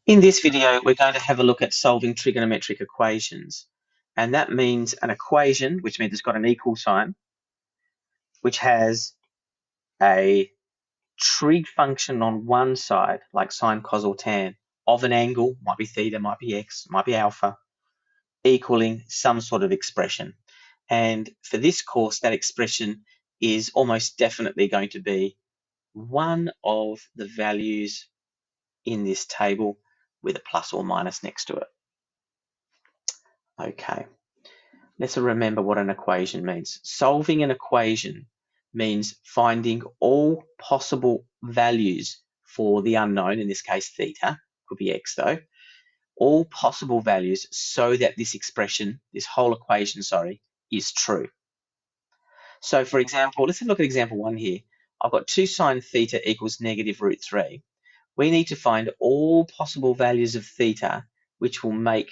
In this video, we're going to have a look at solving trigonometric equations. And that means an equation, which means it's got an equal sign, which has a trig function on one side, like sine, cos, or tan, of an angle, might be theta, might be x, might be alpha, equaling some sort of expression. And for this course, that expression is almost definitely going to be one of the values in this table with a plus or minus next to it. Okay, let's remember what an equation means. Solving an equation means finding all possible values for the unknown, in this case theta, could be x though, all possible values so that this expression, this whole equation, sorry, is true. So for example, let's have a look at example 1 here. I've got 2 sine theta equals negative root 3. We need to find all possible values of theta which will make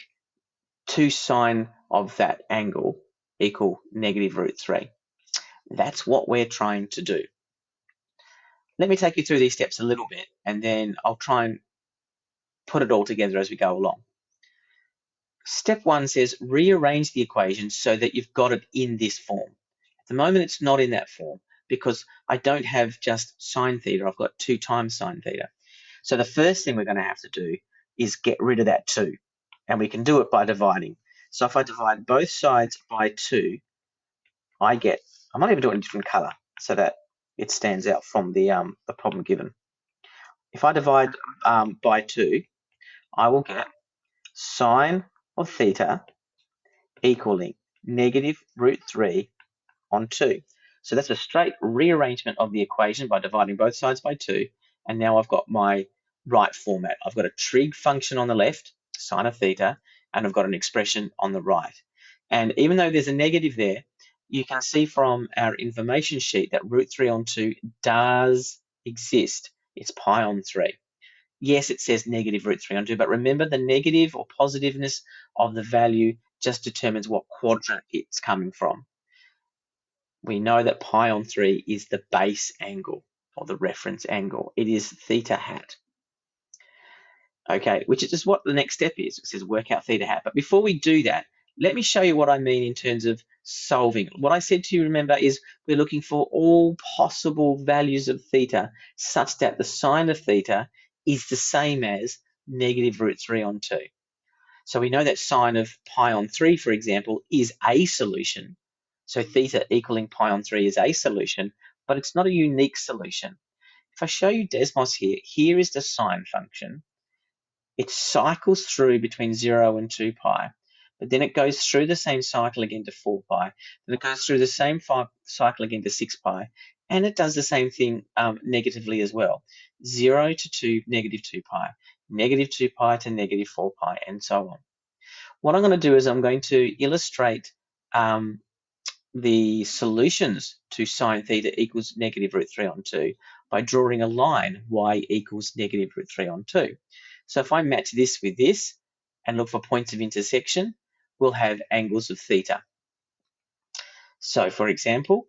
2 sine of that angle equal negative root 3. That's what we're trying to do. Let me take you through these steps a little bit, and then I'll try and put it all together as we go along. Step 1 says rearrange the equation so that you've got it in this form. At the moment, it's not in that form because I don't have just sine theta. I've got 2 times sine theta. So the first thing we're going to have to do is get rid of that 2, and we can do it by dividing. So if I divide both sides by 2, I might even do it in a different color so that it stands out from the problem given. If I divide by 2, I will get sine of theta equaling negative root 3 on 2. So that's a straight rearrangement of the equation by dividing both sides by 2. And now I've got my right format. I've got a trig function on the left, sine of theta, and I've got an expression on the right. And even though there's a negative there, you can see from our information sheet that root 3 on 2 does exist. It's pi on 3. Yes, it says negative root 3 on 2, but remember the negative or positiveness of the value just determines what quadrant it's coming from. We know that pi on 3 is the base angle or the reference angle. It is theta hat. Okay, which is just what the next step is. It says work out theta hat. But before we do that, let me show you what I mean in terms of solving. What I said to you, remember, is we're looking for all possible values of theta such that the sine of theta is the same as negative root 3 on 2. So we know that sine of pi on 3, for example, is a solution. So theta equaling pi on 3 is a solution, but it's not a unique solution. If I show you Desmos here, here is the sine function. It cycles through between 0 and 2 pi, but then it goes through the same cycle again to 4 pi, then it goes through the same cycle again to 6 pi, and it does the same thing negatively as well. 0 to 2, negative 2 pi, negative 2 pi to negative 4 pi, and so on. What I'm going to do is I'm going to illustrate the solutions to sine theta equals negative root 3 on 2 by drawing a line y equals negative root 3 on 2. So if I match this with this and look for points of intersection, we'll have angles of theta. So for example,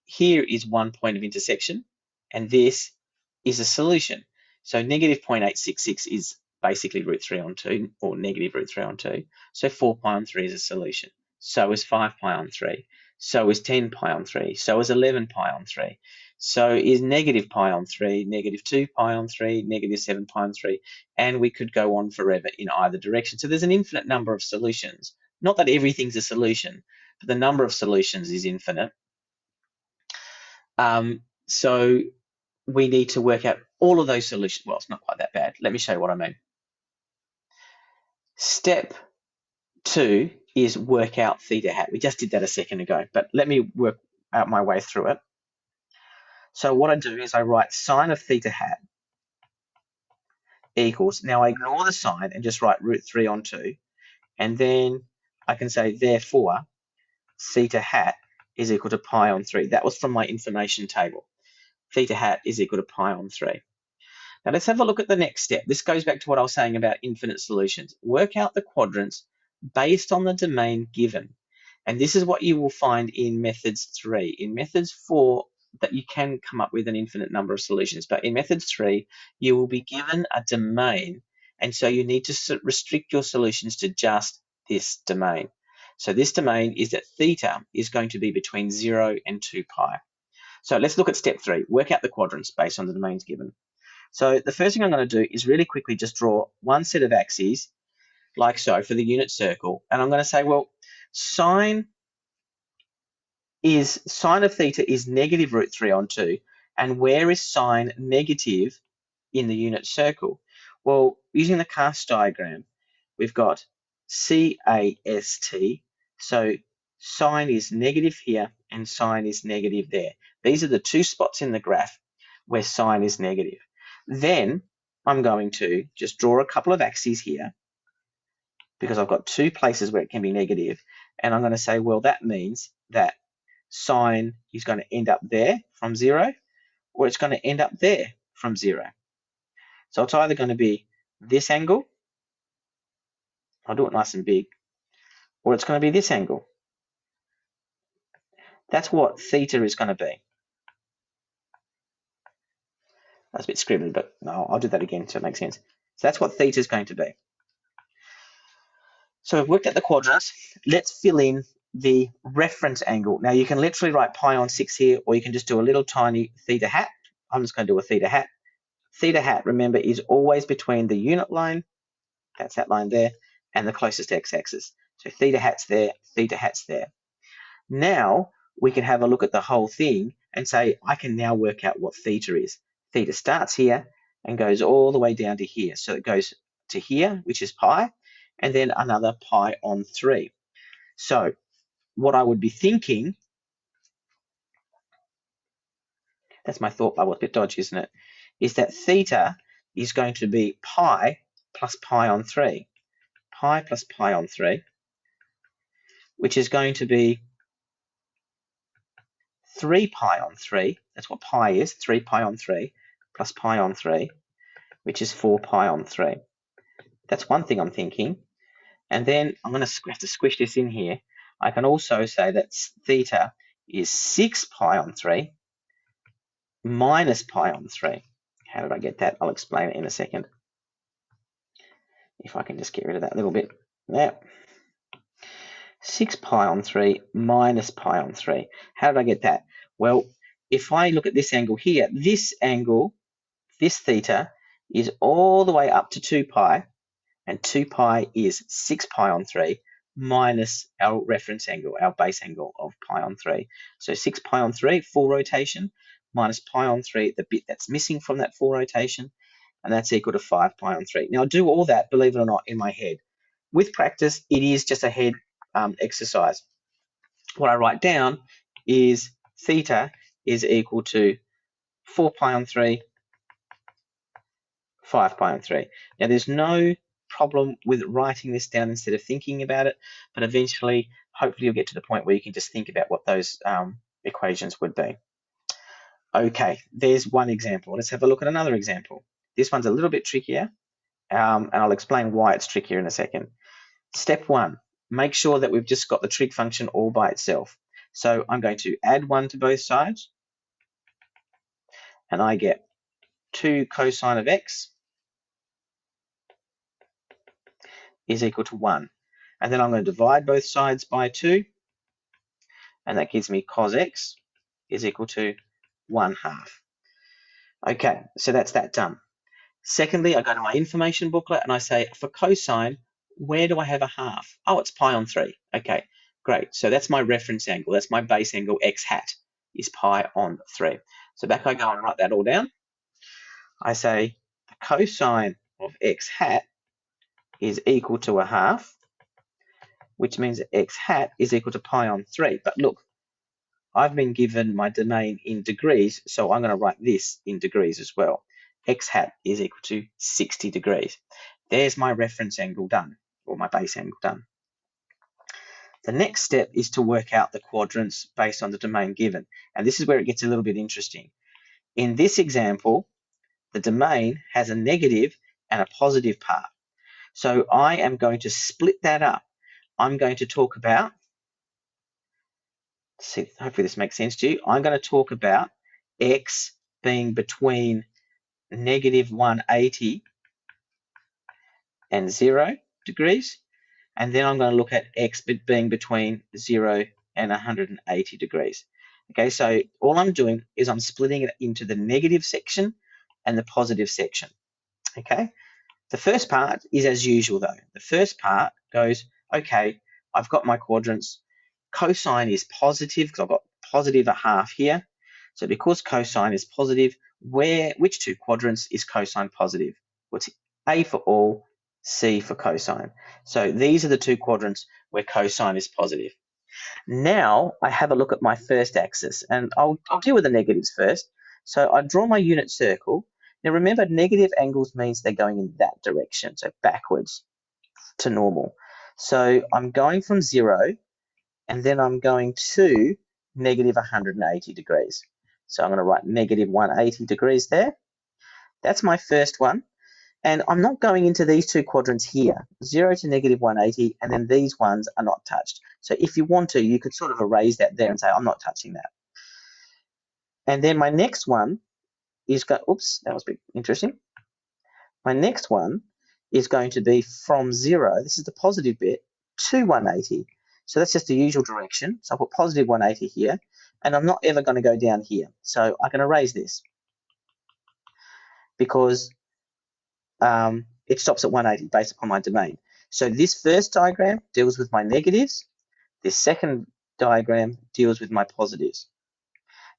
here is one point of intersection, and this is a solution. So negative 0.866 is basically root 3 on 2, or negative root 3 on 2. So 4 pi on 3 is a solution. So is 5 pi on 3. So is 10 pi on 3. So is 11 pi on 3. So is negative pi on 3, negative 2 pi on 3, negative 7 pi on 3. And we could go on forever in either direction. So there's an infinite number of solutions. Not that everything's a solution, but the number of solutions is infinite. So we need to work out all of those solutions. Well, it's not quite that bad. Let me show you what I mean. Step 2 is work out theta hat. We just did that a second ago, but let me work out my way through it. So what I do is I write sine of theta hat equals, now I ignore the sign and just write root 3 on 2. And then I can say, therefore, theta hat is equal to pi on 3. That was from my information table. Theta hat is equal to pi on 3. Now let's have a look at the next step. This goes back to what I was saying about infinite solutions. Work out the quadrants based on the domain given. And this is what you will find in methods 3. In methods 4, that you can come up with an infinite number of solutions. But in methods 3, you will be given a domain And so you need to restrict your solutions to just this domain. So this domain is that theta is going to be between 0 and 2 pi. So let's look at step 3, work out the quadrants based on the domains given. So the first thing I'm going to do is really quickly just draw one set of axes, like so, for the unit circle. And I'm going to say, well, sine of theta is negative root 3 on 2. And where is sine negative in the unit circle? Well, using the cast diagram, we've got CAST. So sine is negative here and sine is negative there. These are the two spots in the graph where sine is negative. Then I'm going to just draw a couple of axes here because I've got two places where it can be negative. And I'm going to say, well, that means that sine is going to end up there from 0, or it's going to end up there from 0. So it's either going to be this angle, I'll do it nice and big, or it's going to be this angle. That's what theta is going to be. That's a bit scribbly, but no, I'll do that again so it makes sense. So that's what theta is going to be. So we've worked out the quadrants. Let's fill in the reference angle. Now you can literally write pi on 6 here, or you can just do a little tiny theta hat. I'm just going to do a theta hat. Theta hat, remember, is always between the unit line, that's that line there, and the closest x-axis. So theta hat's there, theta hat's there. Now we can have a look at the whole thing and say, I can now work out what theta is. Theta starts here and goes all the way down to here. So it goes to here, which is pi, and then another pi on 3. So what I would be thinking, that's my thought bubble, a bit dodgy, isn't it? Is that theta is going to be pi plus pi on 3. Pi plus pi on 3, which is going to be 3 pi on 3. That's what pi is, 3 pi on 3 plus pi on 3, which is 4 pi on 3. That's one thing I'm thinking. And then I'm going to have to squish this in here. I can also say that theta is 6 pi on 3 minus pi on 3. How did I get that? I'll explain it in a second. If I can just get rid of that little bit. There. 6 pi on 3 minus pi on 3. How did I get that? Well, if I look at this angle here, this angle, this theta, is all the way up to 2 pi, and 2 pi is 6 pi on 3 minus our reference angle, our base angle of pi on 3. So 6 pi on 3, full rotation, minus pi on 3, the bit that's missing from that full rotation, and that's equal to 5 pi on 3. Now, I do all that, believe it or not, in my head. With practice, it is just a head exercise. What I write down is theta is equal to 4 pi on 3, 5 pi on 3. Now, there's no problem with writing this down instead of thinking about it, but eventually, hopefully, you'll get to the point where you can just think about what those equations would be. Okay, there's one example. Let's have a look at another example. This one's a little bit trickier, and I'll explain why it's trickier in a second. Step 1, make sure that we've just got the trig function all by itself. So I'm going to add 1 to both sides, and I get 2 cosine of x is equal to 1. And then I'm going to divide both sides by 2, and that gives me cos x is equal to 1/2. Okay, so that's that done. Secondly, I go to my information booklet and I say, for cosine, where do I have a half? Oh, it's pi on 3. Okay, great. So that's my reference angle. That's my base angle, x hat, is pi on 3. So back I go and write that all down. I say the cosine of x hat is equal to 1/2, which means that x hat is equal to pi on 3. But look, I've been given my domain in degrees, so I'm going to write this in degrees as well. X hat is equal to 60 degrees. There's my reference angle done, or my base angle done. The next step is to work out the quadrants based on the domain given. And this is where it gets a little bit interesting. In this example, the domain has a negative and a positive part. So I am going to split that up. I'm going to talk about, see, hopefully this makes sense to you. I'm going to talk about x being between negative 180 and 0 degrees. And then I'm going to look at x being between 0 and 180 degrees. Okay, so all I'm doing is I'm splitting it into the negative section and the positive section. Okay, the first part is as usual though. The first part goes, okay, I've got my quadrants. Cosine is positive because I've got positive a half here. So because cosine is positive, which two quadrants is cosine positive? What's A for all, C for cosine. So these are the two quadrants where cosine is positive. Now I have a look at my first axis, and I'll deal with the negatives first. So I draw my unit circle. Now remember, negative angles means they're going in that direction, so backwards to normal. So I'm going from 0, and then I'm going to negative 180 degrees. So I'm going to write negative 180 degrees there. That's my first one. And I'm not going into these two quadrants here, 0 to negative 180, and then these ones are not touched. So if you want to, you could sort of erase that there and say, I'm not touching that. And then my next one is oops, that was a bit interesting. My next one is going to be from 0, this is the positive bit, to 180. So that's just the usual direction. So I'll put positive 180 here, and I'm not ever going to go down here. So I can erase this because it stops at 180 based upon my domain. So this first diagram deals with my negatives. This second diagram deals with my positives.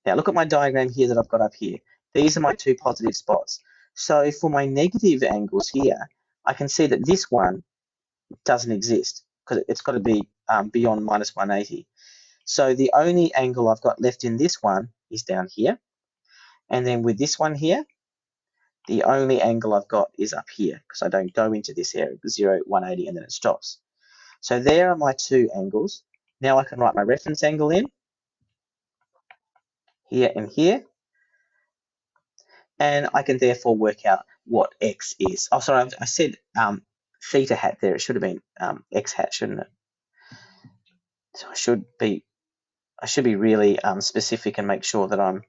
Now look at my diagram here that I've got up here. These are my two positive spots. So for my negative angles here, I can see that this one doesn't exist because it's got to be beyond minus 180. So the only angle I've got left in this one is down here. And then with this one here, the only angle I've got is up here because I don't go into this area, 0, 180, and then it stops. So there are my two angles. Now I can write my reference angle in, here and here. And I can therefore work out what x is. Oh, sorry, I said theta hat there. It should have been x hat, shouldn't it? So I should be really specific and make sure that I'm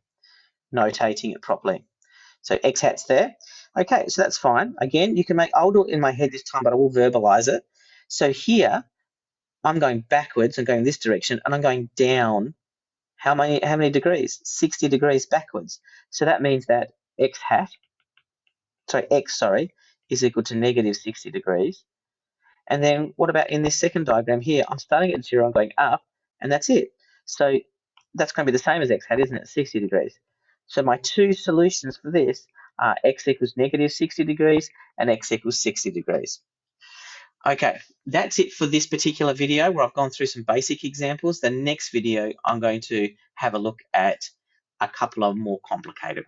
notating it properly. So x hat's there. Okay, so that's fine. Again, you can I'll do it in my head this time, but I will verbalize it. So here, I'm going backwards and going this direction, and I'm going down how many degrees? 60 degrees backwards. So that means that x is equal to negative 60 degrees. And then what about in this second diagram here? I'm starting at 0, I'm going up, and that's it. So that's going to be the same as x hat, isn't it? 60 degrees. So my two solutions for this are x equals negative 60 degrees and x equals 60 degrees. Okay, that's it for this particular video where I've gone through some basic examples. The next video, I'm going to have a look at a couple of more complicated ones.